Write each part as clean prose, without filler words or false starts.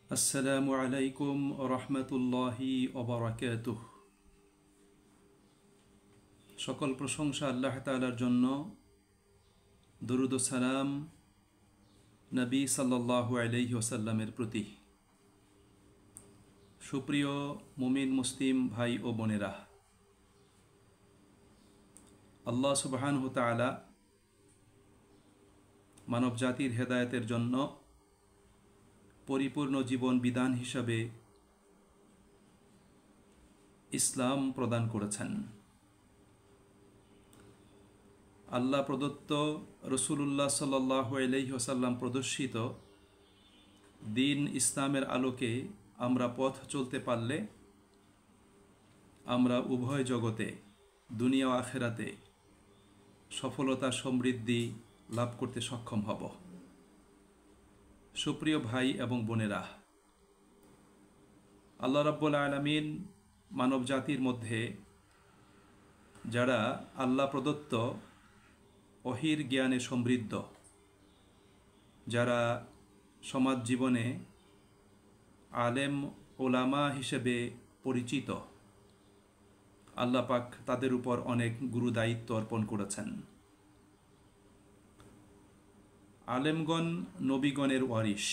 আসসালামু আলাইকুম রহমতুল্লাহি ওবারাকাতুহ। সকল প্রশংসা আল্লাহ তাআলার জন্য। দরুদ ও সালাম নবী সাল্লাল্লাহু আলাইহি ওয়াসাল্লামের প্রতি। সুপ্রিয় মুমিন মুসলিম ভাই ও বোনেরা, আল্লাহ সুবহানাহু তাআলা মানব জাতির হেদায়েতের জন্য পরিপূর্ণ জীবন বিধান হিসাবে ইসলাম প্রদান করেছেন। আল্লাহ প্রদত্ত রসুলুল্লাহ সাল্লাল্লাহু আলাইহি ওয়াসাল্লাম প্রদর্শিত দিন ইসলামের আলোকে আমরা পথ চলতে পারলে আমরা উভয় জগতে, দুনিয়া ও আখিরাতে সফলতা সমৃদ্ধি লাভ করতে সক্ষম হব। সুপ্রিয় ভাই এবং বোনেরা, আল্লাহ রাব্বুল আলামিন মানব জাতির মধ্যে যারা আল্লাহ প্রদত্ত ওহীর জ্ঞানে সমৃদ্ধ, যারা সমাজ জীবনে আলেম ওলামা হিসেবে পরিচিত, আল্লাহ পাক তাদের উপর অনেক গুরু দায়িত্ব অর্পণ করেছেন। আলেমগণ নবীগণের ওয়ারিশ।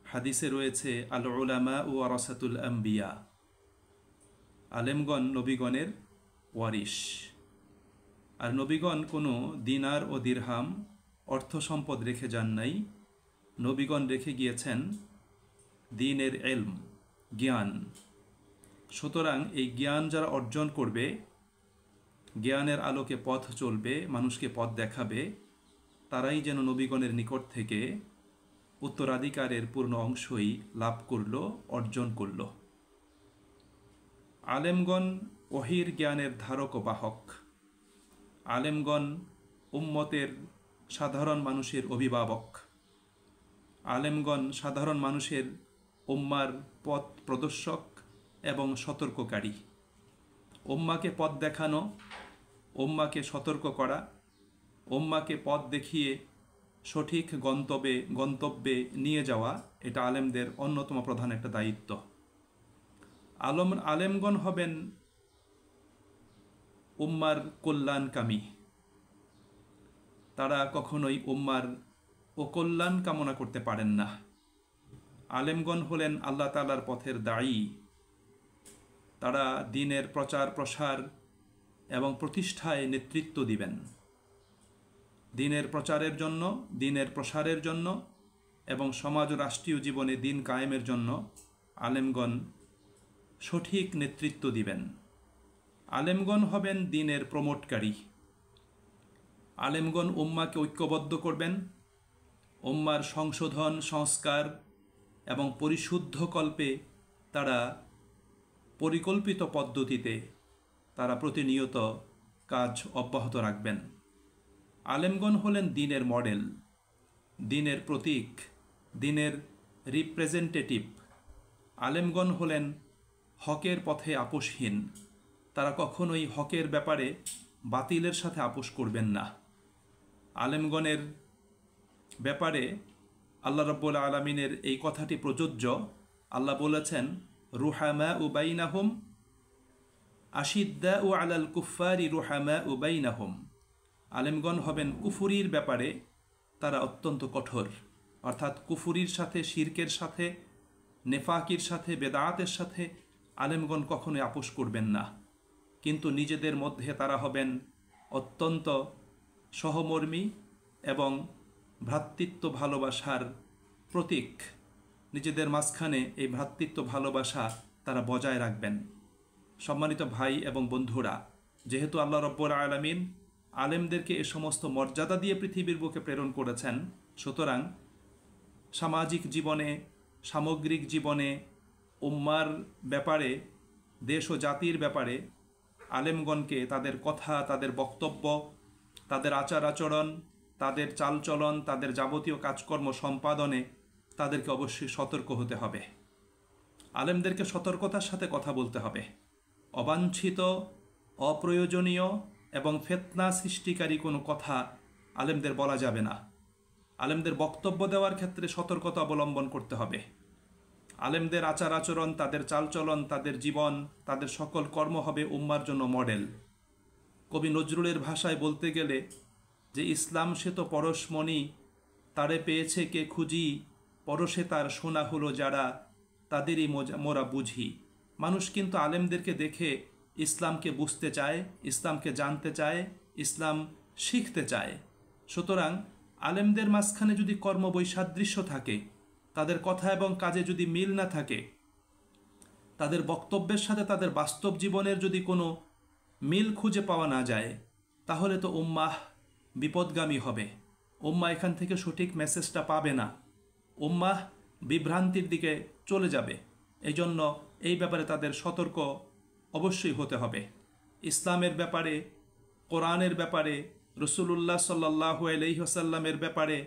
হাদিসে রয়েছে আল উলামা ওয়ারাসাতুল আম্বিয়া, আলেমগণ নবীগণের ওয়ারিশ। আর নবীগণ কোনো দিনার ও দিরহাম অর্থ সম্পদ রেখে যান নাই। নবীগণ রেখে গিয়েছেন দ্বীনের ইলম, জ্ঞান। সুতরাং এই জ্ঞান যারা অর্জন করবে, জ্ঞানের আলোকে পথ চলবে, মানুষকে পথ দেখাবে, তারাই যেন নবীগণের নিকট থেকে উত্তরাধিকারের পূর্ণ অংশই লাভ করল, অর্জন করল। আলেমগণ ওহীর জ্ঞানের ধারক ও বাহক। আলেমগণ উম্মতের সাধারণ মানুষের অভিভাবক। আলেমগণ সাধারণ মানুষের উম্মার পথ প্রদর্শক এবং সতর্ককারী। উম্মাকে পথ দেখানো, উম্মাকে সতর্ক করা, উম্মাকে পথ দেখিয়ে সঠিক গন্তব্যে নিয়ে যাওয়া, এটা আলেমদের অন্যতম প্রধান একটা দায়িত্ব। আলেমগণ হবেন উম্মার কল্যাণকামী। তারা কখনোই উম্মার অকল্যাণ কামনা করতে পারেন না। আলেমগণ হলেন আল্লাহ তাআলার পথের দায়ী। তারা দ্বীনের প্রচার প্রসার এবং প্রতিষ্ঠায় নেতৃত্ব দিবেন। দ্বীনের প্রচারের জন্য, দ্বীনের প্রসারের জন্য এবং সমাজ ও রাষ্ট্রীয় জীবনে দ্বীন কায়েমের জন্য আলেমগণ সঠিক নেতৃত্ব দিবেন। আলেমগণ হবেন দ্বীনের প্রমোটকারী। আলেমগণ উম্মাকে ঐক্যবদ্ধ করবেন। উম্মার সংশোধন, সংস্কার এবং পরিশুদ্ধ কল্পে তারা পরিকল্পিত পদ্ধতিতে তারা প্রতিনিয়ত কাজ অব্যাহত রাখবেন। আলেমগণ হলেন দ্বীনের মডেল, দ্বীনের প্রতীক, দ্বীনের রিপ্রেজেন্টেটিভ। আলেমগণ হলেন হকের পথে আপোষহীন। তারা কখনোই হকের ব্যাপারে বাতিলের সাথে আপোষ করবেন না। আলেমগণের ব্যাপারে আল্লাহ রাব্বুল আলামিনের এই কথাটি প্রযোজ্য। আল্লাহ বলেছেন, রুহামাউ বাইনাহুম আশিদ্দাউ আলাল কুফফারি রুহামাউ বাইনাহুম। আলেমগণ হবেন কুফুরির ব্যাপারে তারা অত্যন্ত কঠোর, অর্থাৎ কুফুরির সাথে, শিরকের সাথে, নেফাকির সাথে, বেদাতের সাথে আলেমগণ কখনোই আপোষ করবেন না। কিন্তু নিজেদের মধ্যে তারা হবেন অত্যন্ত সহমর্মী এবং ভ্রাতৃত্ব ভালোবাসার প্রতীক। নিজেদের মাঝখানে এই ভ্রাতৃত্ব ভালোবাসা তারা বজায় রাখবেন। সম্মানিত ভাই এবং বন্ধুরা, যেহেতু আল্লাহ রাব্বুল আলামিন আলেমদেরকে এ সমস্ত মর্যাদা দিয়ে পৃথিবীর বুকে প্রেরণ করেছেন, সুতরাং সামাজিক জীবনে, সামগ্রিক জীবনে, উম্মার ব্যাপারে, দেশ ও জাতির ব্যাপারে আলেমগণকে তাদের কথা, তাদের বক্তব্য, তাদের আচার আচরণ, তাদের চালচলন, তাদের যাবতীয় কাজকর্ম সম্পাদনে তাদেরকে অবশ্যই সতর্ক হতে হবে। আলেমদেরকে সতর্কতার সাথে কথা বলতে হবে। অবাঞ্ছিত, অপ্রয়োজনীয় এবং ফিতনা সৃষ্টিকারী কোনো কথা আলেমদের বলা যাবে না। আলেমদের বক্তব্য দেওয়ার ক্ষেত্রে সতর্কতা অবলম্বন করতে হবে। আলেমদের আচার আচরণ, তাদের চালচলন, তাদের জীবন, তাদের সকল কর্ম হবে উম্মার জন্য মডেল। কবি নজরুলের ভাষায় বলতে গেলে যে ইসলাম সে তো পরশমণি, তারে পেয়েছে কে খুঁজি, পরশে তার সোনা হলো যারা, তাদেরই মোরা বুঝি। মানুষ কিন্তু আলেমদেরকে দেখে ইসলামকে বুঝতে চায়, ইসলামকে জানতে চায়, ইসলাম শিখতে চায়। সুতরাং আলেমদের মাঝখানে যদি কর্মবৈসাদৃশ্য থাকে, তাদের কথা এবং কাজে যদি মিল না থাকে, তাদের বক্তব্যের সাথে তাদের বাস্তব জীবনের যদি কোনো মিল খুঁজে পাওয়া না যায়, তাহলে তো উম্মাহ বিপদগামী হবে। উম্মাহ এখান থেকে সঠিক মেসেজটা পাবে না, উম্মাহ বিভ্রান্তির দিকে চলে যাবে। এই জন্য এই ব্যাপারে তাদের সতর্ক অবশ্যই হতে হবে। ইসলামের ব্যাপারে, কোরআনের ব্যাপারে, রসুলুল্লাহ সাল্লাল্লাহু আলাইহি ওয়াসাল্লামের ব্যাপারে,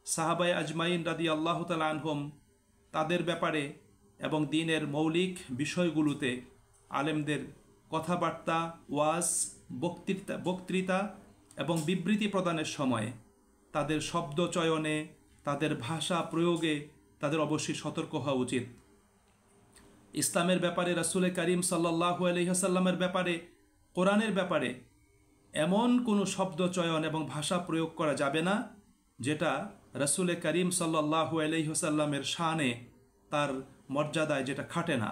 সাহাবায়ে আজমাইন রাদিয়াল্লাহু তাআলা আনহুম তাদের ব্যাপারে এবং দ্বীনের মৌলিক বিষয়গুলোতে আলেমদের কথাবার্তা, ওয়াজ, বক্তৃতা এবং বিবৃতি প্রদানের সময় তাদের শব্দ চয়নে, তাদের ভাষা প্রয়োগে তাদের অবশ্যই সতর্ক হওয়া উচিত। ইসলামের ব্যাপারে, রাসূল করিম সাল্লাল্লাহু আলাইহি ওয়াসাল্লামের ব্যাপারে, কোরআনের ব্যাপারে এমন কোনো শব্দ চয়ন এবং ভাষা প্রয়োগ করা যাবে না যেটা রাসূল করিম সাল্লাল্লাহু আলাইহি ওয়াসাল্লামের শানে, তার মর্যাদায় যেটা খাটে না।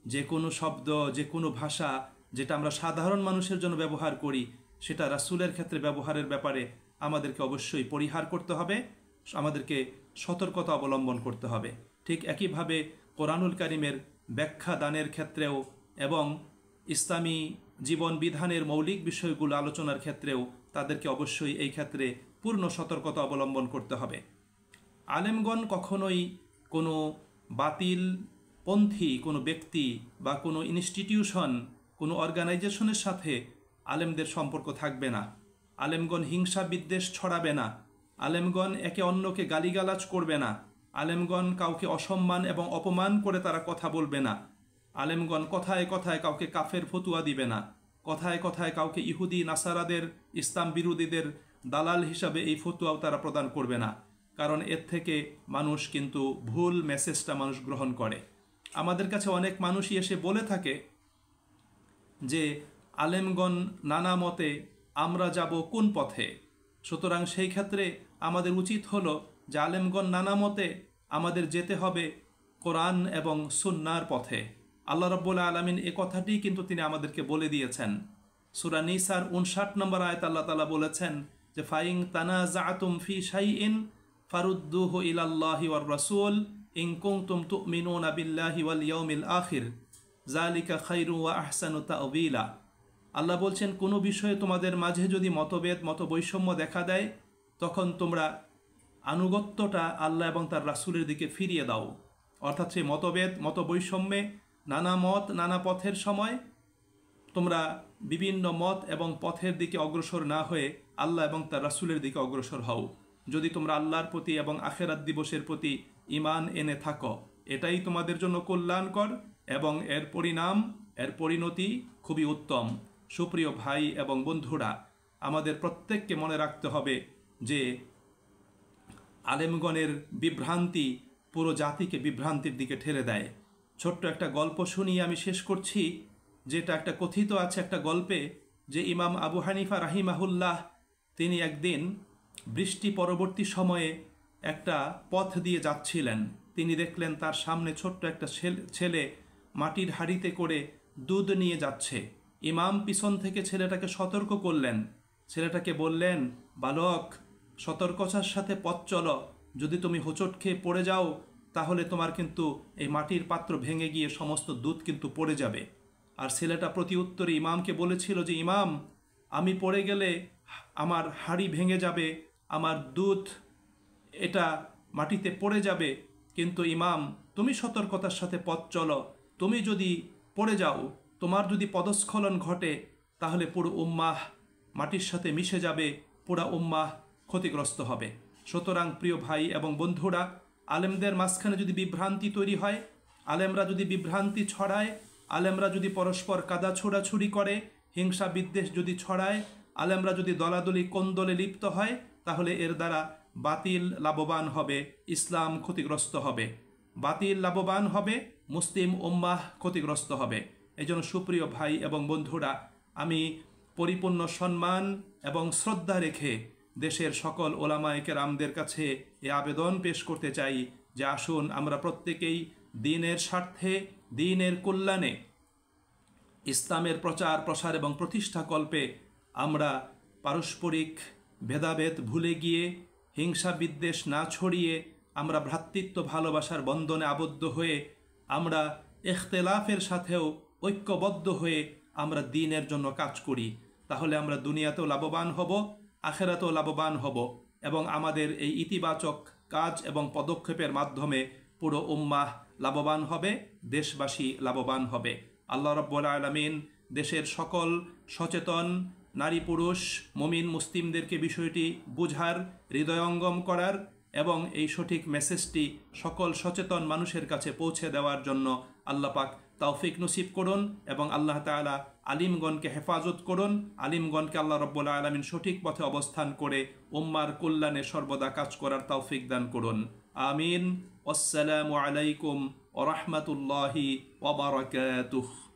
যে কোনো শব্দ, যে কোনো ভাষা যেটা আমরা সাধারণ মানুষের জন্য ব্যবহার করি, সেটা রাসূলের ক্ষেত্রে ব্যবহারের ব্যাপারে আমাদেরকে অবশ্যই পরিহার করতে হবে, আমাদেরকে সতর্কতা অবলম্বন করতে হবে। ঠিক একইভাবে কোরআনুল কারীমের ব্যাখ্যা দানের ক্ষেত্রেও এবং ইসলামী জীবন বিধানের মৌলিক বিষয়গুলো আলোচনার ক্ষেত্রেও তাদেরকে অবশ্যই এই ক্ষেত্রে পূর্ণ সতর্কতা অবলম্বন করতে হবে। আলেমগণ কখনোই কোনো বাতিল পন্থী কোনো ব্যক্তি বা কোনো ইনস্টিটিউশন, কোনো অর্গানাইজেশনের সাথে আলেমদের সম্পর্ক থাকবে না। আলেমগণ হিংসা বিদ্বেষ ছড়াবে না, আলেমগণ একে অন্যকে গালিগালাজ করবে না, আলেমগণ কাউকে অসম্মান এবং অপমান করে তারা কথা বলবে না, আলেমগণ কথায় কথায় কাউকে কাফের ফতুয়া দিবে না, কথায় কথায় কাউকে ইহুদি নাসারাদের, ইসলাম বিরোধীদের দালাল হিসাবে এই ফতুয়াও তারা প্রদান করবে না। কারণ এর থেকে মানুষ কিন্তু ভুল মেসেজটা মানুষ গ্রহণ করে। আমাদের কাছে অনেক মানুষই এসে বলে থাকে যে আলেমগণ নানা মতে, আমরা যাব কোন পথে। সুতরাং সেই ক্ষেত্রে আমাদের উচিত হলো যে আলেমগণ নানা মতে, আমাদের যেতে হবে কোরআন এবং সুন্নাহর পথে। আল্লাহ রাব্বুল আলামিন এ কথাটি কিন্তু তিনি আমাদেরকে বলে দিয়েছেন। সূরা নিসার 59 নম্বর আয়াত আল্লাহ তাআলা বলেছেন যে ফাইন তানাজাতুম ফি শাইইন ফারুদ্দুহু ইলাল্লাহি ওয়ার রাসূল ইন কুনতুম তুমিনুনা বিল্লাহি ওয়াল ইয়াউমিল আখির যালিকা খায়রু ওয়া আহসানু তা'ওয়িলা। আল্লাহ বলছেন, কোনো বিষয়ে তোমাদের মাঝে যদি মতভেদ, মতবৈষম্য দেখা দেয়, তখন তোমরা আনুগত্যটা আল্লাহ এবং তার রাসূলের দিকে ফিরিয়ে দাও। অর্থাৎ সেই মতভেদ, মতবৈষম্যে, নানা মত, নানা পথের সময় তোমরা বিভিন্ন মত এবং পথের দিকে অগ্রসর না হয়ে আল্লাহ এবং তার রাসূলের দিকে অগ্রসর হও। যদি তোমরা আল্লাহর প্রতি এবং আখিরাত দিবসের প্রতি ঈমান এনে থাকো, এটাই তোমাদের জন্য কল্যাণকর এবং এর পরিণাম, এর পরিণতি খুবই উত্তম। সুপ্রিয় ভাই এবং বন্ধুরা, আমাদের প্রত্যেককে মনে রাখতে হবে যে আলেমগণের বিভ্রান্তি পুরো জাতিকে বিভ্রান্তির দিকে ঠেলে দেয়। ছোট্ট একটা গল্প শুনিয়ে আমি শেষ করছি, যেটা একটা কথিত আছে একটা গল্পে, যে ইমাম আবু হানিফা রাহিমাহুল্লাহ তিনি একদিন বৃষ্টি পরবর্তী সময়ে একটা পথ দিয়ে যাচ্ছিলেন। তিনি দেখলেন তার সামনে ছোট্ট একটা ছেলে মাটির হাঁড়িতে করে দুধ নিয়ে যাচ্ছে। ইমাম পিছন থেকে ছেলেটাকে সতর্ক করলেন। ছেলেটাকে বললেন, বালক, সতর্কতার সাথে পথ চলো, যদি তুমি হোঁচট খেয়ে পড়ে যাও তাহলে তোমার কিন্তু এই মাটির পাত্র ভেঙে গিয়ে সমস্ত দুধ কিন্তু পড়ে যাবে। আর ছেলেটা প্রতি উত্তরে ইমামকে বলেছিল যে ইমাম, আমি পড়ে গেলে আমার হাঁড়ি ভেঙে যাবে, আমার দুধ এটা মাটিতে পড়ে যাবে, কিন্তু ইমাম তুমি সতর্কতার সাথে পথ চলো, তুমি যদি পড়ে যাও, তোমার যদি পদস্খলন ঘটে, তাহলে পুরো উম্মাহ মাটির সাথে মিশে যাবে, পুরা উম্মাহ ক্ষতিগ্রস্ত হবে। সুতরাং প্রিয় ভাই এবং বন্ধুরা, আলেমদের মাঝখানে যদি বিভ্রান্তি তৈরি হয়, আলেমরা যদি বিভ্রান্তি ছড়ায়, আলেমরা যদি পরস্পর কাদা ছোড়াছুড়ি করে, হিংসা বিদ্বেষ যদি ছড়ায়, আলেমরা যদি দলাদলি কোন্দলে লিপ্ত হয়, তাহলে এর দ্বারা বাতিল লাভবান হবে, ইসলাম ক্ষতিগ্রস্ত হবে। বাতিল লাভবান হবে, মুসলিম উম্মাহ ক্ষতিগ্রস্ত হবে। এজন্য সুপ্রিয় ভাই এবং বন্ধুরা, আমি পরিপূর্ণ সম্মান এবং শ্রদ্ধা রেখে দেশের সকল ওলামায়ে কেরামদের কাছে এ আবেদন পেশ করতে চাই যে আসুন আমরা প্রত্যেকেই দ্বীনের স্বার্থে, দ্বীনের কল্যাণে, ইসলামের প্রচার প্রসার এবং প্রতিষ্ঠা কল্পে আমরা পারস্পরিক ভেদাভেদ ভুলে গিয়ে, হিংসা বিদ্বেষ না ছড়িয়ে, আমরা ভ্রাতৃত্ব ভালোবাসার বন্ধনে আবদ্ধ হয়ে, আমরা ইখতিলাফের সাথেও ঐক্যবদ্ধ হয়ে আমরা দ্বীনের জন্য কাজ করি। তাহলে আমরা দুনিয়াতেও লাভবান হব, আখিরাতেও লাভবান হব এবং আমাদের এই ইতিবাচক কাজ এবং পদক্ষেপের মাধ্যমে পুরো উম্মাহ লাভবান হবে, দেশবাসী লাভবান হবে। আল্লাহ রাব্বুল আলামিন দেশের সকল সচেতন নারী পুরুষ মুমিন মুসলিমদেরকে বিষয়টি বুঝার, হৃদয়ঙ্গম করার এবং এই সঠিক মেসেজটি সকল সচেতন মানুষের কাছে পৌঁছে দেওয়ার জন্য আল্লাহ পাক তৌফিক নসিব করুন এবং আল্লাহ তাআলা আলিমগণকে হেফাজত করুন। আলিমগণকে আল্লাহ রাব্বুল আলামিন সঠিক পথে অবস্থান করে উম্মার কল্যাণে সর্বদা কাজ করার তৌফিক দান করুন। আমিন। আসসালামু আলাইকুম ওয়া রাহমাতুল্লাহি ওয়া বারাকাতুহু।